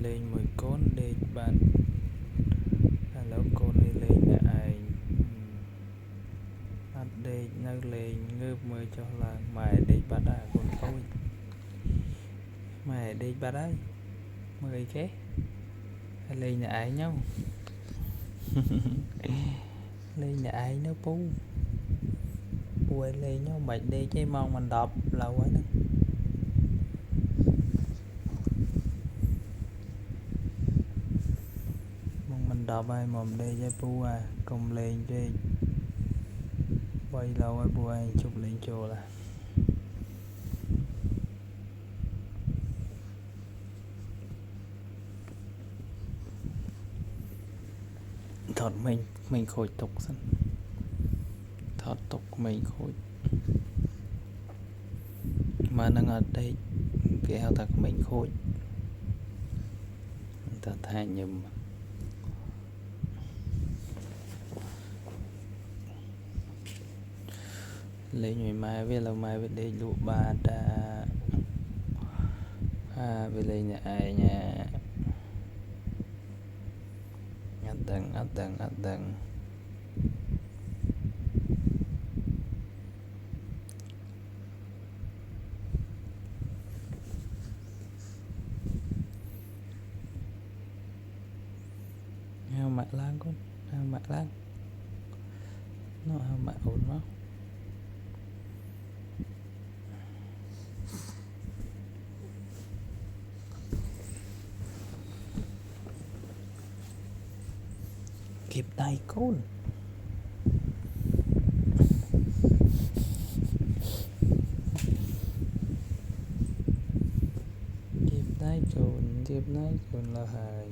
lên mười con để bạn lâu con đi lên để ai bắt để nơi lên ngើmới cho là mày để bắt à con tôi mày để bắt đấy mười cái lên nhà ai nhau lên nhà ai nó pu bùi lên nhau mày đi chơi mong mình đọc lâu quá đó mong mình đọc ai mồm đi chơi pu à cùng lên chơi bay lâu ai bùi chụp lên chùa là thật mình khôi tục sẵn thật tục mình khôi mà đang ở đây cái hào thật mình khôi ta thay nhầm lấy người mai với lâu mai với đây lụ ba đã với lấy nhà ai nhà tầng hao mặt lan con hao mặt lan nó hao mặt ổn nó kịp tay con kịp tay con là hài